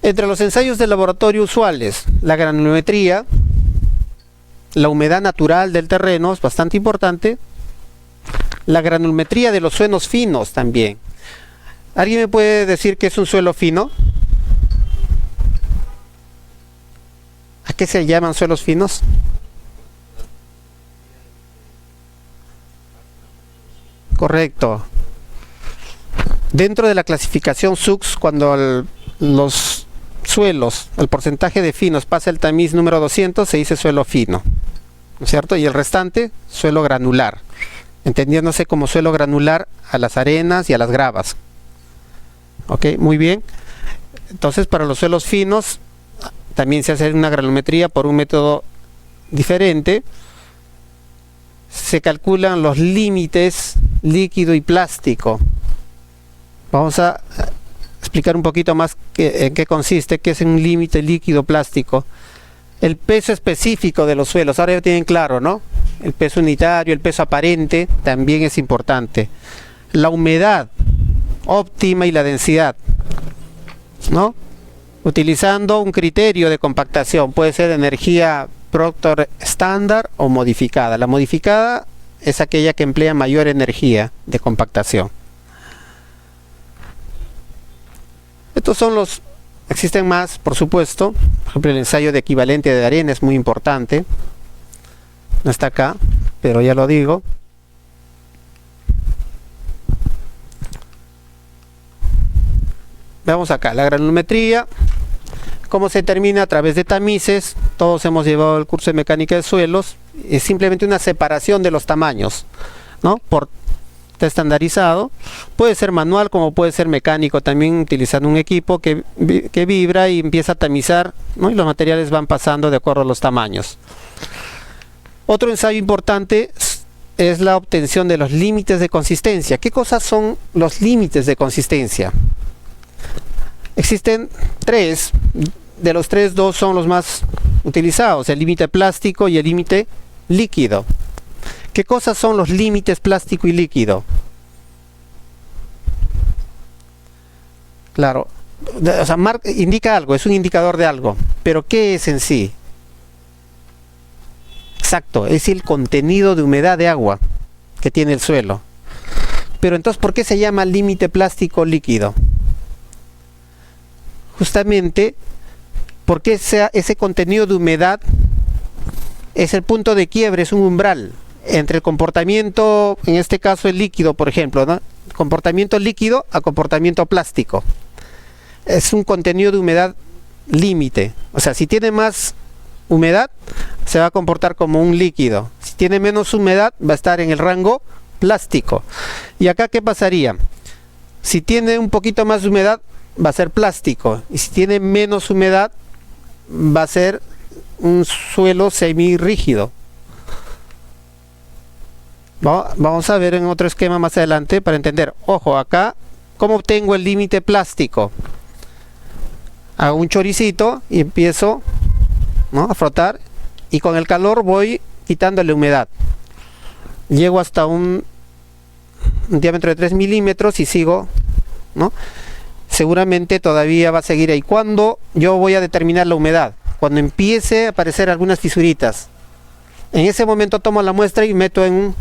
Entre los ensayos de laboratorio usuales, la granulometría, la humedad natural del terreno es bastante importante, la granulometría de los suelos finos también. ¿Alguien me puede decir qué es un suelo fino? ¿A qué se llaman suelos finos? Correcto. Dentro de la clasificación SUX, cuando los suelos, el porcentaje de finos pasa el tamiz número 200, se dice suelo fino, ¿no es cierto? Y el restante, suelo granular, entendiéndose como suelo granular a las arenas y a las gravas. Ok, muy bien. Entonces, para los suelos finos también se hace una granulometría por un método diferente. Se calculan los límites líquido y plástico. Vamos a explicar un poquito más en qué consiste, qué es un límite líquido plástico. El peso específico de los suelos, ahora ya tienen claro, ¿no? El peso unitario, el peso aparente también es importante. La humedad óptima y la densidad, ¿no? Utilizando un criterio de compactación, puede ser energía Proctor estándar o modificada. La modificada es aquella que emplea mayor energía de compactación. Estos son los, existen más, por supuesto. Por ejemplo, el ensayo de equivalente de arena es muy importante. No está acá, pero ya lo digo. Veamos acá, la granulometría. ¿Cómo se determina? A través de tamices. Todos hemos llevado el curso de mecánica de suelos. Es simplemente una separación de los tamaños, ¿no? Está estandarizado. Puede ser manual como puede ser mecánico, también utilizando un equipo que vibra y empieza a tamizar, ¿no? Y los materiales van pasando de acuerdo a los tamaños. Otro ensayo importante es la obtención de los límites de consistencia. ¿Qué cosas son los límites de consistencia? Existen tres. De los tres, dos son los más utilizados, el límite plástico y el límite líquido. ¿Qué cosas son los límites plástico y líquido? Claro, o sea, indica algo, es un indicador de algo, pero ¿qué es en sí? Exacto, es el contenido de humedad de agua que tiene el suelo. Pero entonces, ¿por qué se llama límite plástico líquido? Justamente porque ese contenido de humedad es el punto de quiebre, es un umbral entre el comportamiento, en este caso el líquido, por ejemplo, ¿no? Comportamiento líquido a comportamiento plástico. Es un contenido de humedad límite. O sea, si tiene más humedad, se va a comportar como un líquido. Si tiene menos humedad, va a estar en el rango plástico. ¿Y acá qué pasaría? Si tiene un poquito más de humedad, va a ser plástico. Y si tiene menos humedad, va a ser un suelo semirrígido. Vamos a ver en otro esquema más adelante para entender. Ojo, acá, ¿cómo obtengo el límite plástico? Hago un choricito y empiezo, ¿no?, a frotar, y con el calor voy quitándole humedad. Llego hasta un diámetro de 3 milímetros y sigo, ¿no? Seguramente todavía va a seguir ahí. ¿Cuándo yo voy a determinar la humedad? Cuando empiece a aparecer algunas fisuritas. En ese momento tomo la muestra y meto en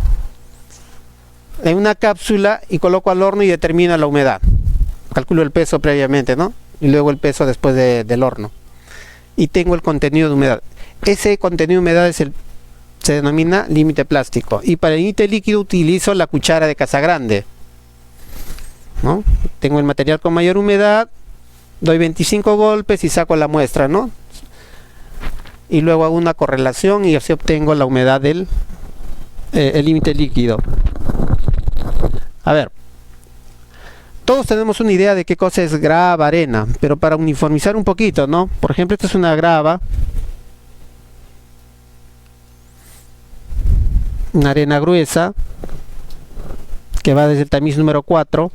una cápsula y coloco al horno y determino la humedad. Calculo el peso previamente, ¿no? Y luego el peso después del horno. Y tengo el contenido de humedad. Ese contenido de humedad se denomina límite plástico. Y para el límite líquido utilizo la cuchara de Casagrande, ¿no? Tengo el material con mayor humedad, doy 25 golpes y saco la muestra, ¿no? Y luego hago una correlación y así obtengo la humedad del límite líquido. A ver, todos tenemos una idea de qué cosa es grava, arena, pero para uniformizar un poquito, ¿no? Por ejemplo, esta es una grava, una arena gruesa que va desde el tamiz número 4.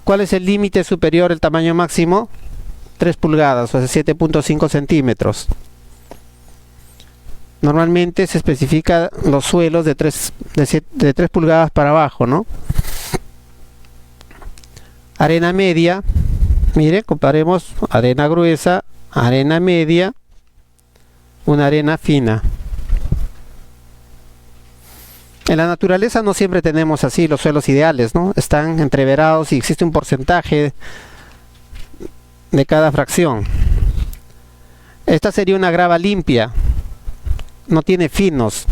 ¿Cuál es el límite superior, el tamaño máximo? 3 pulgadas, o sea, 7.5 centímetros. Normalmente se especifica los suelos de 3 pulgadas para abajo, ¿no? Arena media, Mire, comparemos arena gruesa, arena media, una arena fina. En la naturaleza no siempre tenemos así los suelos ideales, ¿no? Están entreverados y existe un porcentaje de cada fracción. Esta sería una grava limpia, no tiene finos,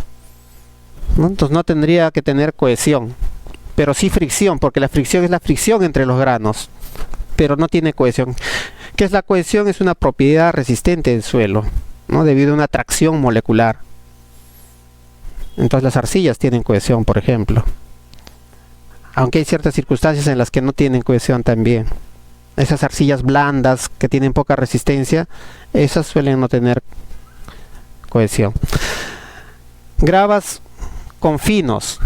¿no? Entonces no tendría que tener cohesión, pero sí fricción, porque la fricción es la fricción entre los granos, pero no tiene cohesión. ¿Qué es la cohesión? Es una propiedad resistente del suelo, ¿no? Debido a una atracción molecular. Entonces las arcillas tienen cohesión, por ejemplo, aunque hay ciertas circunstancias en las que no tienen cohesión también. Esas arcillas blandas que tienen poca resistencia, esas suelen no tener cohesión. Gravas con finos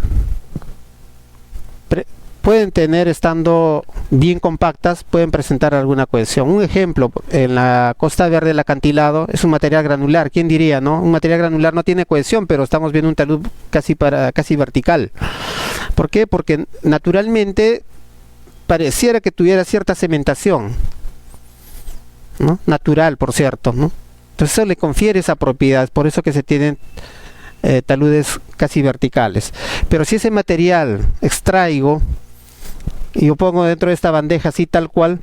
pueden tener, estando bien compactas, pueden presentar alguna cohesión. Un ejemplo, en la Costa Verde del acantilado, es un material granular. ¿Quién diría, no? Un material granular no tiene cohesión, pero estamos viendo un talud casi vertical. ¿Por qué? Porque naturalmente pareciera que tuviera cierta cementación, ¿no? Natural, por cierto, ¿no? Entonces eso le confiere esa propiedad, por eso que se tienen taludes casi verticales. Pero si ese material extraigo y yo pongo dentro de esta bandeja así tal cual,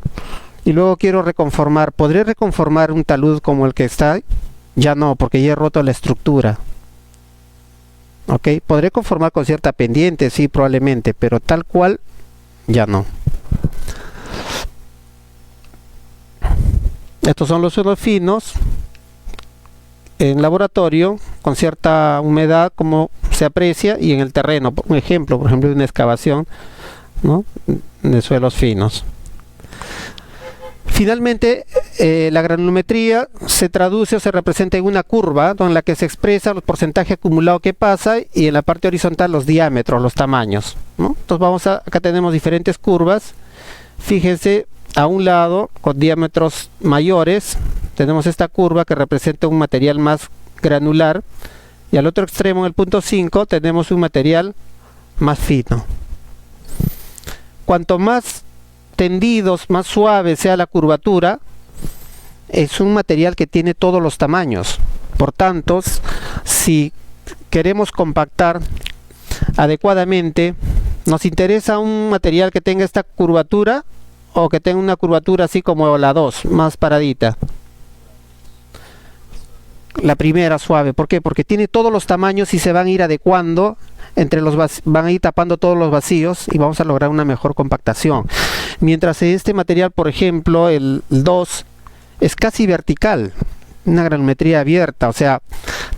y luego quiero reconformar, ¿podré reconformar un talud como el que está? Ya no, porque ya he roto la estructura. ¿Ok? Podré conformar con cierta pendiente, sí, probablemente, pero tal cual, ya no. Estos son los suelos finos en laboratorio, con cierta humedad, como se aprecia, y en el terreno. Un ejemplo, por ejemplo, de una excavación, ¿no? De suelos finos. Finalmente, la granulometría se traduce o se representa en una curva, en la que se expresa el porcentaje acumulado que pasa, y en la parte horizontal los diámetros, los tamaños, ¿no? Entonces acá tenemos diferentes curvas. Fíjense, a un lado, con diámetros mayores, tenemos esta curva que representa un material más granular, y al otro extremo, en el punto 5, tenemos un material más fino. Cuanto más tendidos, más suave sea la curvatura, es un material que tiene todos los tamaños. Por tanto, si queremos compactar adecuadamente, nos interesa un material que tenga esta curvatura, o que tenga una curvatura así como la 2, más paradita. La primera, suave. ¿Por qué? Porque tiene todos los tamaños y se van a ir adecuando entre los van a ir tapando todos los vacíos, y vamos a lograr una mejor compactación. Mientras este material, por ejemplo, el 2, es casi vertical, una granulometría abierta, o sea,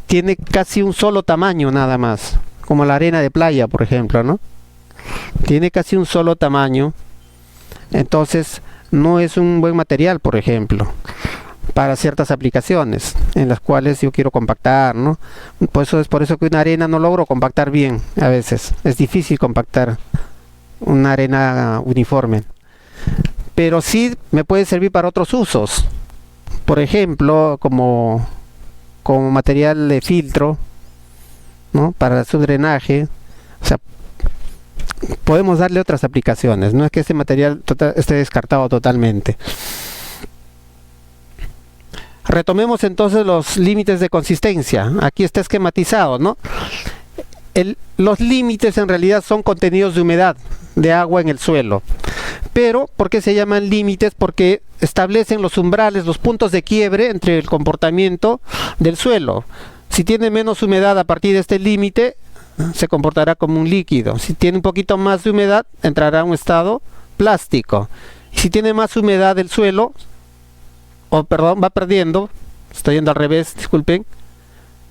tiene casi un solo tamaño nada más, como la arena de playa, por ejemplo, ¿no? Tiene casi un solo tamaño. Entonces no es un buen material, por ejemplo, para ciertas aplicaciones en las cuales yo quiero compactar, ¿no? Es por eso que una arena no logro compactar bien. A veces es difícil compactar una arena uniforme, pero sí me puede servir para otros usos, por ejemplo como material de filtro, ¿no? Para su drenaje. O sea, podemos darle otras aplicaciones, no es que este material esté descartado totalmente. Retomemos entonces los límites de consistencia. Aquí está esquematizado, ¿no? Los límites en realidad son contenidos de humedad, de agua en el suelo. Pero, ¿por qué se llaman límites? Porque establecen los umbrales, los puntos de quiebre entre el comportamiento del suelo. Si tiene menos humedad a partir de este límite, se comportará como un líquido. Si tiene un poquito más de humedad, entrará a un estado plástico. Y si tiene más humedad el suelo, va perdiendo, estoy yendo al revés, disculpen,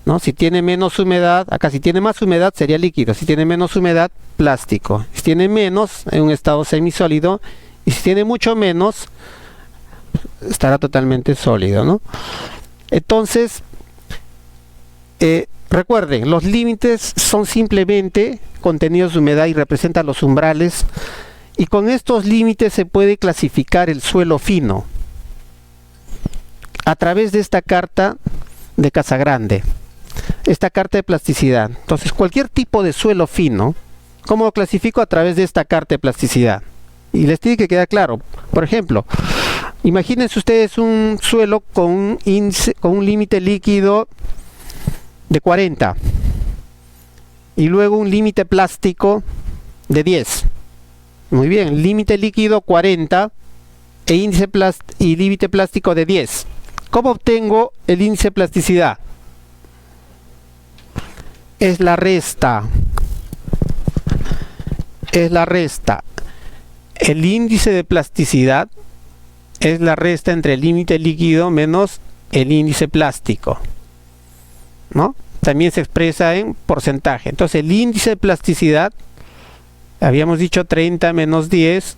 ¿no? Si tiene menos humedad, acá si tiene más humedad sería líquido, si tiene menos humedad, plástico. Si tiene menos, en un estado semisólido, y si tiene mucho menos, estará totalmente sólido, ¿no? Entonces, recuerden, los límites son simplemente contenidos de humedad y representan los umbrales, y con estos límites se puede clasificar el suelo fino a través de esta carta de Casagrande, esta carta de plasticidad. Entonces, cualquier tipo de suelo fino, ¿cómo lo clasifico? A través de esta carta de plasticidad. Y les tiene que quedar claro. Por ejemplo, Imagínense ustedes un suelo con un índice, con un límite líquido de 40 y luego un límite plástico de 10. Muy bien, límite líquido 40 e índice y límite plástico de 10. ¿Cómo obtengo el índice de plasticidad? Es la resta. Es la resta. El índice de plasticidad es la resta entre el límite líquido menos el índice plástico, ¿no? También se expresa en porcentaje. Entonces el índice de plasticidad, habíamos dicho 30 menos 10,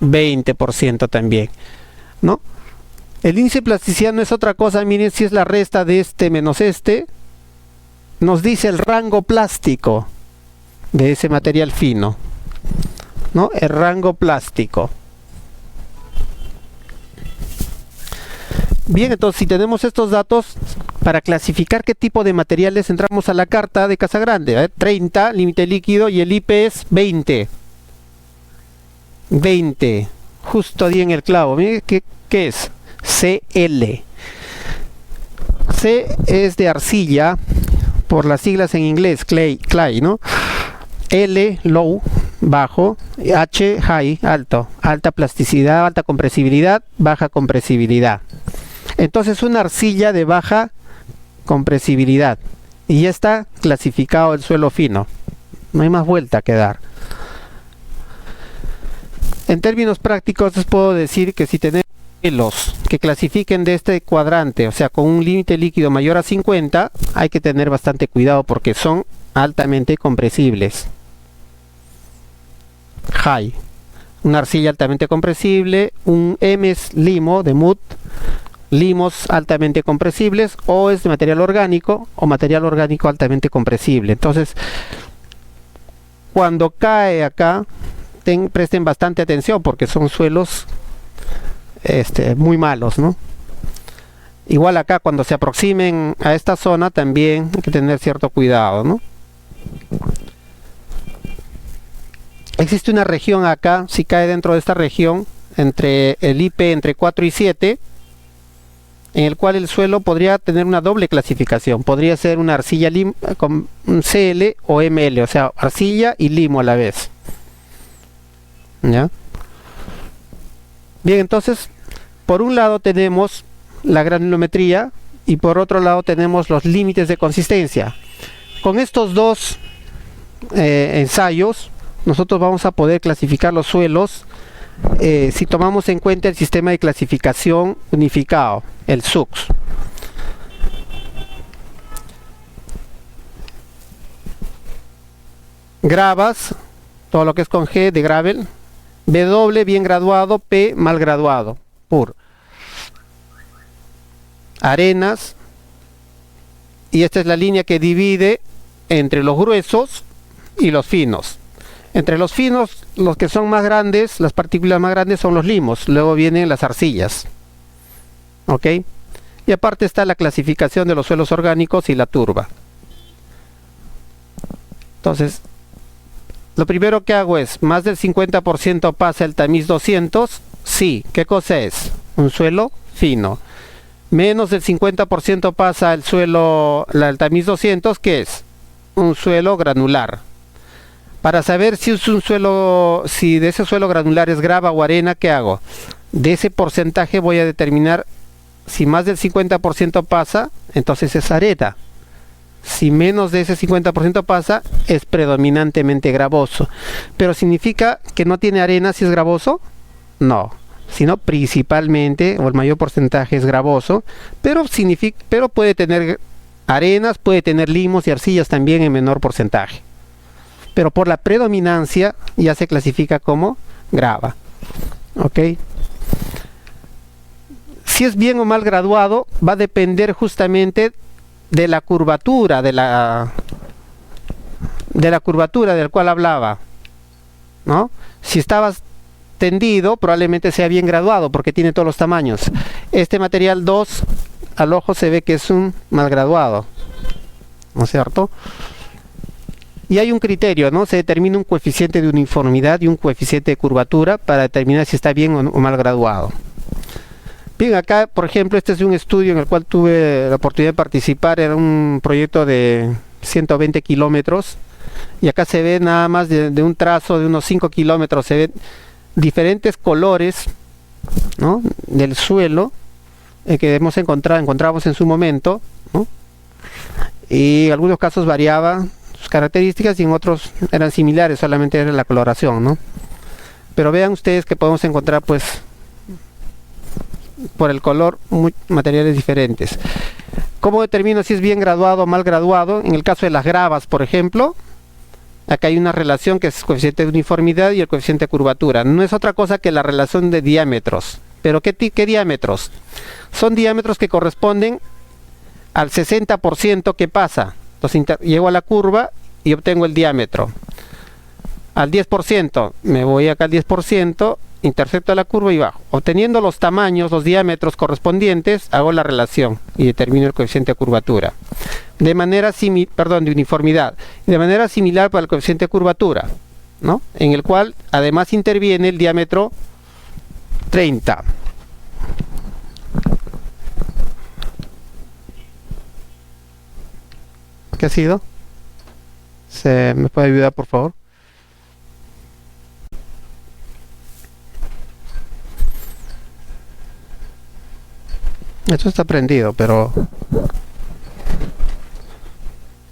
20% también, ¿no? El índice de plasticidad no es otra cosa, miren, si es la resta de este menos este, nos dice el rango plástico de ese material fino, ¿no? El rango plástico. Bien, entonces si tenemos estos datos, para clasificar qué tipo de materiales entramos a la carta de Casagrande. 30, límite líquido, y el IP es 20. 20, justo ahí en el clavo. Miren, ¿qué es? CL. C es de arcilla, por las siglas en inglés, clay, ¿no? L, low, bajo, H, high, alto, alta plasticidad, alta compresibilidad, baja compresibilidad. Entonces una arcilla de baja compresibilidad y ya está clasificado el suelo fino, no hay más vuelta que dar. En términos prácticos les puedo decir que si tenemos suelos que clasifiquen de este cuadrante, o sea con un límite líquido mayor a 50, hay que tener bastante cuidado porque son altamente compresibles. High, una arcilla altamente compresible, un M es limo de mud, limos altamente compresibles, o es de material orgánico o material orgánico altamente compresible. Entonces cuando cae acá, presten bastante atención porque son suelos muy malos, ¿no? Igual acá cuando se aproximen a esta zona también hay que tener cierto cuidado, ¿no? Existe una región acá, si cae dentro de esta región, entre el IP entre 4 y 7, en el cual el suelo podría tener una doble clasificación. Podría ser una arcilla con un CL o ML, o sea, arcilla y limo a la vez. ¿Ya? Bien, entonces, por un lado tenemos la granulometría y por otro lado tenemos los límites de consistencia. Con estos dos ensayos, nosotros vamos a poder clasificar los suelos si tomamos en cuenta el sistema de clasificación unificado, el SUCS. Gravas, todo lo que es con G de gravel, W bien graduado, P mal graduado, PUR. Arenas, y esta es la línea que divide entre los gruesos y los finos. Entre los finos, los que son más grandes, las partículas más grandes son los limos, luego vienen las arcillas. ¿Ok? Y aparte está la clasificación de los suelos orgánicos y la turba. Entonces, lo primero que hago es, más del 50% pasa el tamiz 200, sí, ¿qué cosa es? Un suelo fino. Menos del 50% pasa el suelo, el tamiz 200, ¿qué es? Un suelo granular. Para saber si es un suelo, si de ese suelo granular es grava o arena, ¿qué hago? De ese porcentaje voy a determinar si más del 50% pasa, entonces es arena. Si menos de ese 50% pasa, es predominantemente gravoso. ¿Pero significa que no tiene arena si es gravoso? No, sino principalmente, o el mayor porcentaje es gravoso, pero puede tener arenas, puede tener limos y arcillas también en menor porcentaje. Pero por la predominancia ya se clasifica como grava. ¿Ok? Si es bien o mal graduado, va a depender justamente de la curvatura, de la curvatura del cual hablaba, ¿no? Si estabas tendido, probablemente sea bien graduado porque tiene todos los tamaños. Este material 2 al ojo se ve que es un mal graduado, ¿no es cierto? Y hay un criterio, ¿no? Se determina un coeficiente de uniformidad y un coeficiente de curvatura para determinar si está bien o mal graduado. Bien, acá, por ejemplo, este es un estudio en el cual tuve la oportunidad de participar. Era un proyecto de 120 kilómetros. Y acá se ve nada más de un trazo de unos 5 kilómetros, se ven diferentes colores, ¿no?, del suelo que encontramos en su momento, ¿no? Y en algunos casos variaba sus características y en otros eran similares, solamente era la coloración, ¿no? Pero vean ustedes que podemos encontrar, pues, por el color, materiales diferentes. ¿Cómo determino si es bien graduado o mal graduado? En el caso de las gravas, por ejemplo, acá hay una relación que es el coeficiente de uniformidad y el coeficiente de curvatura. No es otra cosa que la relación de diámetros. ¿Pero qué diámetros? Son diámetros que corresponden al 60% que pasa. Entonces llego a la curva y obtengo el diámetro. Al 10%, me voy acá al 10%, intercepto la curva y bajo. Obteniendo los tamaños, los diámetros correspondientes, hago la relación y determino el coeficiente de curvatura. De manera de uniformidad. De manera similar para el coeficiente de curvatura, ¿no?, en el cual además interviene el diámetro 30. ¿Qué ha sido? ¿Me puede ayudar, por favor? Esto está prendido, pero...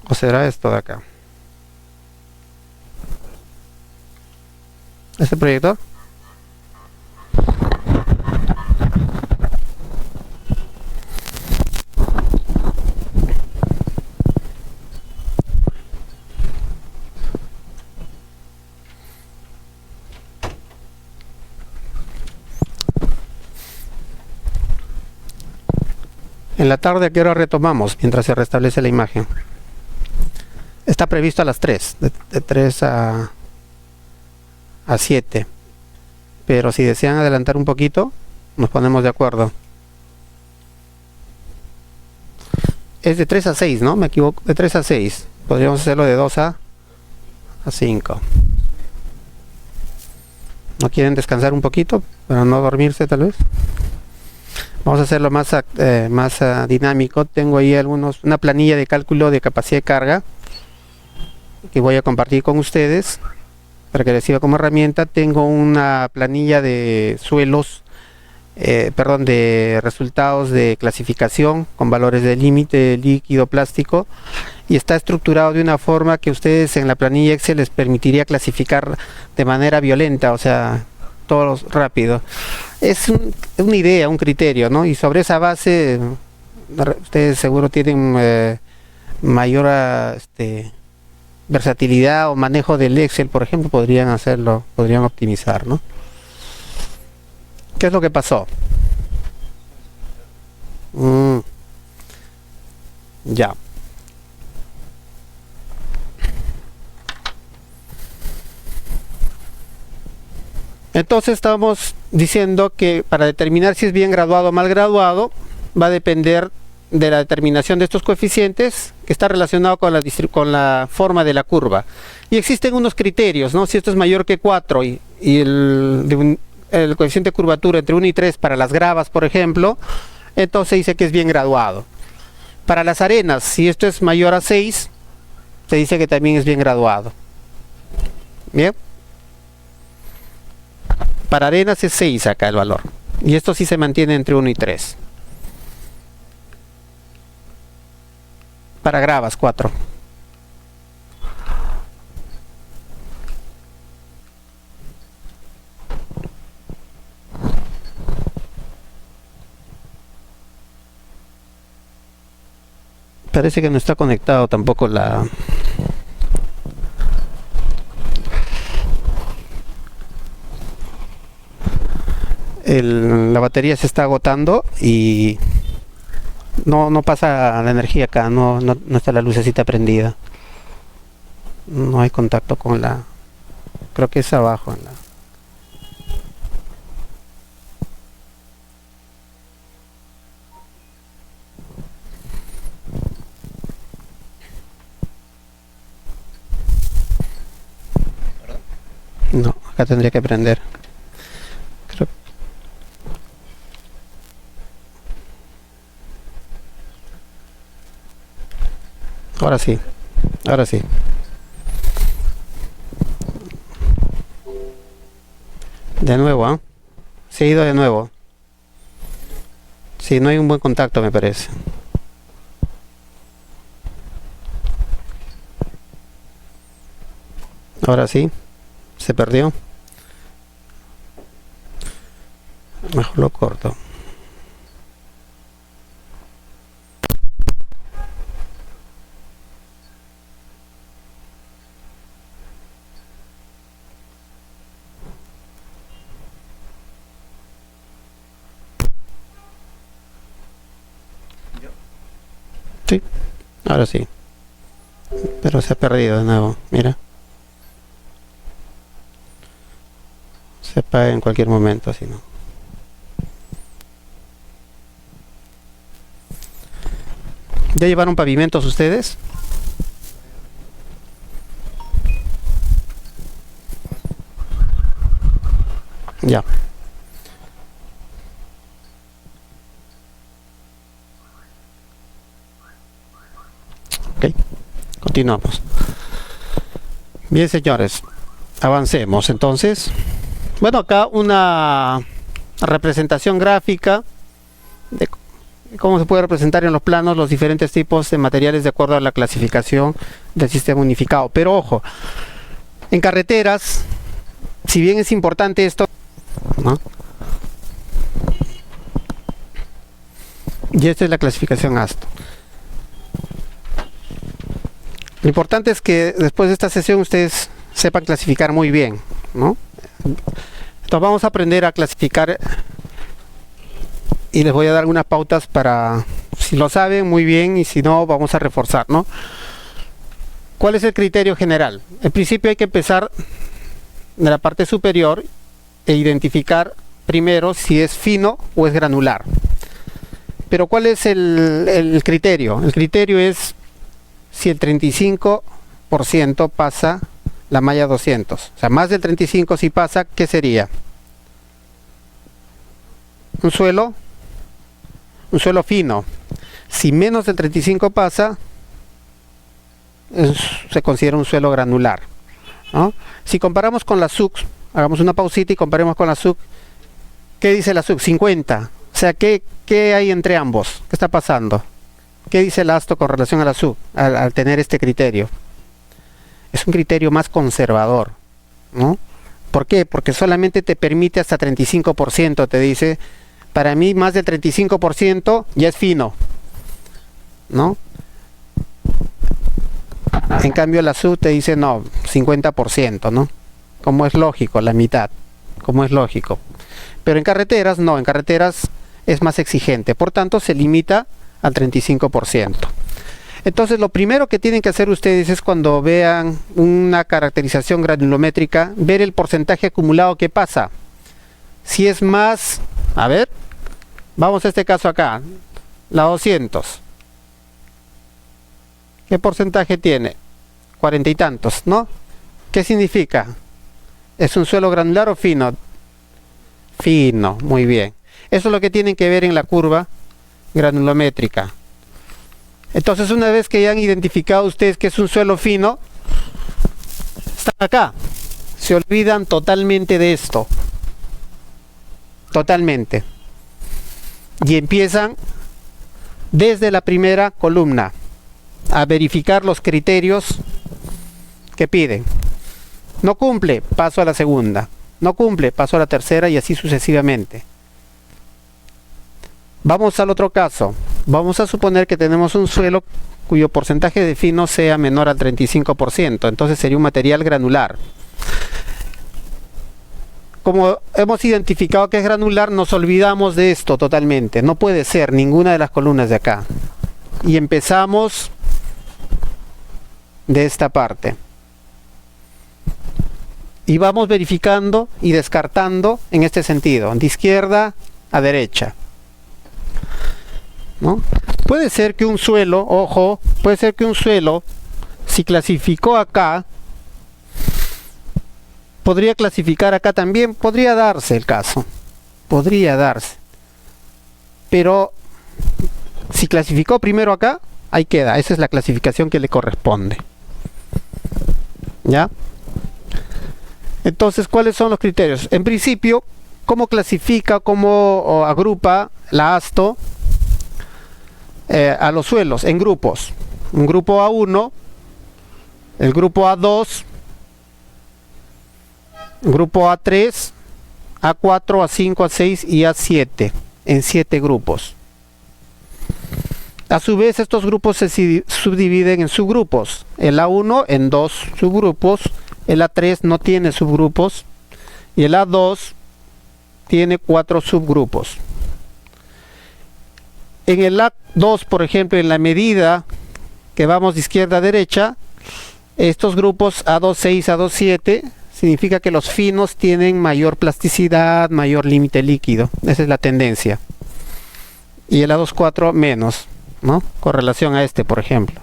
¿o será esto de acá? ¿Este proyector? En la tarde, ¿a qué hora retomamos? Mientras se restablece la imagen. Está previsto a las 3, de 3 a 7. Pero si desean adelantar un poquito, nos ponemos de acuerdo. Es de 3 a 6, ¿no? Me equivoco, de 3 a 6. Podríamos hacerlo de 2 a 5. ¿No quieren descansar un poquito para no dormirse, tal vez? Vamos a hacerlo más dinámico. Tengo ahí una planilla de cálculo de capacidad de carga que voy a compartir con ustedes para que les sirva como herramienta. Tengo una planilla de suelos, de resultados de clasificación con valores de límite, líquido, plástico, y está estructurado de una forma que ustedes en la planilla Excel les permitiría clasificar de manera violenta, o sea, todos rápido. Es una idea, un criterio, ¿no? Y sobre esa base ustedes seguro tienen mayor versatilidad o manejo del Excel, por ejemplo, podrían hacerlo, podrían optimizar, ¿no? ¿Qué es lo que pasó? Ya. Entonces estamos diciendo que para determinar si es bien graduado o mal graduado va a depender de la determinación de estos coeficientes, que está relacionado con la forma de la curva. Y existen unos criterios, ¿no? Si esto es mayor que 4 y el coeficiente de curvatura entre 1 y 3 para las gravas, por ejemplo, entonces dice que es bien graduado. Para las arenas, si esto es mayor a 6, se dice que también es bien graduado. Bien. Para arenas es 6 acá el valor. Y esto sí se mantiene entre 1 y 3. Para gravas, 4. Parece que no está conectado tampoco la... la batería se está agotando y no pasa la energía acá, no está la lucecita prendida, no hay contacto con la, creo que es abajo en la... No, acá tendría que prender. Creo... Ahora sí, ahora sí. De nuevo, ¿ah? Se ha ido de nuevo. Sí, no hay un buen contacto, me parece. Ahora sí, se perdió. Mejor lo corto. Sí, ahora sí. Pero se ha perdido de nuevo, mira. Se apaga en cualquier momento, si no. ¿Ya llevaron pavimentos ustedes? Ya. Ok, continuamos. Bien, señores, avancemos entonces. Bueno, acá una representación gráfica de cómo se puede representar en los planos los diferentes tipos de materiales de acuerdo a la clasificación del sistema unificado. Pero ojo, en carreteras, si bien es importante esto, ¿no? Y esta es la clasificación ASTO. Lo importante es que después de esta sesión ustedes sepan clasificar muy bien, ¿no? Entonces vamos a aprender a clasificar y les voy a dar algunas pautas para, si lo saben, muy bien, y si no, vamos a reforzar, ¿no? ¿Cuál es el criterio general? En principio hay que empezar de la parte superior e identificar primero si es fino o es granular. Pero ¿cuál es el criterio? El criterio es si el 35% pasa la malla 200. O sea, más del 35% si pasa, ¿qué sería? Un suelo fino. Si menos del 35 pasa, se considera un suelo granular, ¿no? Si comparamos con la SUC, hagamos una pausita y comparemos con la SUC. ¿Qué dice la SUC? 50. O sea, ¿qué hay entre ambos? ¿Qué está pasando? ¿Qué dice el ASTO con relación a la SUC al tener este criterio? Es un criterio más conservador, ¿no? ¿Por qué? Porque solamente te permite hasta 35%, te dice. Para mí más del 35% ya es fino, ¿no? En cambio la SUC te dice no, 50%, ¿no? Como es lógico, la mitad, como es lógico. Pero en carreteras no, en carreteras es más exigente, por tanto se limita al 35%. Entonces lo primero que tienen que hacer ustedes es cuando vean una caracterización granulométrica, ver el porcentaje acumulado que pasa. Si es más, a ver, vamos a este caso acá, la 200. ¿Qué porcentaje tiene? 40 y tantos, ¿no? ¿Qué significa? ¿Es un suelo granular o fino? Fino, muy bien. Eso es lo que tienen que ver en la curva granulométrica. Entonces, una vez que ya han identificado ustedes que es un suelo fino, están acá. Se olvidan totalmente de esto. Totalmente. Y empiezan desde la primera columna a verificar los criterios que piden. No cumple, paso a la segunda. No cumple, paso a la tercera y así sucesivamente. Vamos al otro caso. Vamos a suponer que tenemos un suelo cuyo porcentaje de fino sea menor al 35%. Entonces sería un material granular. Como hemos identificado que es granular, nos olvidamos de esto totalmente. No puede ser ninguna de las columnas de acá. Y empezamos de esta parte. Y vamos verificando y descartando en este sentido, de izquierda a derecha, ¿no? Puede ser que un suelo, ojo, puede ser que un suelo, si clasificó acá, podría clasificar acá también, podría darse el caso, podría darse. Pero si clasificó primero acá, ahí queda, esa es la clasificación que le corresponde. ¿Ya? Entonces, ¿cuáles son los criterios? En principio, ¿cómo clasifica, cómo agrupa la ASTO a los suelos? En grupos. Un grupo A1, el grupo A2, grupo A3, A4, A5, A6 y A7, en 7 grupos. A su vez, estos grupos se subdividen en subgrupos. El A1 en 2 subgrupos, el A3 no tiene subgrupos y el A2 tiene 4 subgrupos. En el A2, por ejemplo, en la medida que vamos de izquierda a derecha, estos grupos A2,6, A2,7 significa que los finos tienen mayor plasticidad, mayor límite líquido. Esa es la tendencia. Y el A2,4 menos, ¿no? Con relación a este, por ejemplo.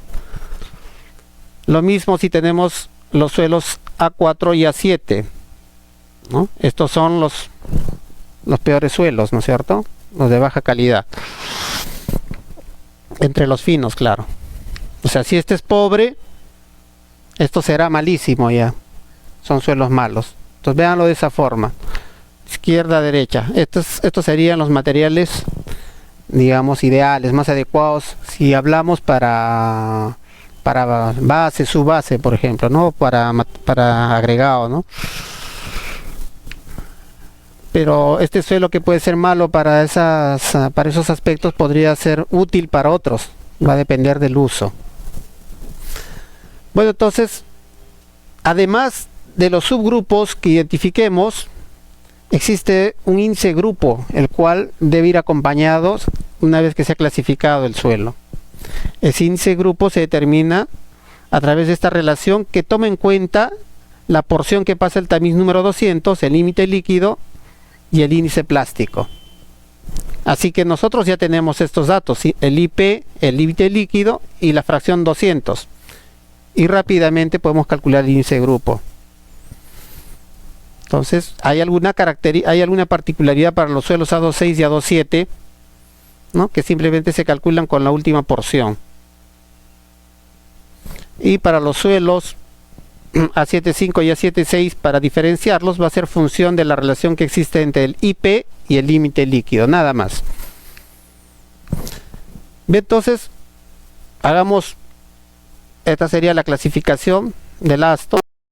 Lo mismo si tenemos los suelos A4 y A7, ¿no? Estos son los peores suelos, ¿no es cierto? Los de baja calidad. Entre los finos, claro. O sea, si este es pobre, esto será malísimo ya. Son suelos malos. Entonces véanlo de esa forma. Izquierda, derecha. Estos serían los materiales, digamos, ideales, más adecuados si hablamos para base, subbase, por ejemplo, ¿no? Para agregado, ¿no? Pero este suelo que puede ser malo para esos aspectos podría ser útil para otros. Va a depender del uso. Bueno, entonces, además de los subgrupos que identifiquemos, existe un índice grupo, el cual debe ir acompañado una vez que se ha clasificado el suelo. Ese índice grupo se determina a través de esta relación que toma en cuenta la porción que pasa el tamiz número 200, el límite líquido y el índice plástico. Así que nosotros ya tenemos estos datos, ¿sí? El IP, el límite líquido y la fracción 200. Y rápidamente podemos calcular el índice grupo. Entonces, ¿hay alguna particularidad para los suelos A2,6 y A2,7? ¿No? Que simplemente se calculan con la última porción. Y para los suelos A7,5 y A7,6, para diferenciarlos, va a ser función de la relación que existe entre el IP y el límite líquido, nada más. Bien, entonces, esta sería la clasificación del ASTO.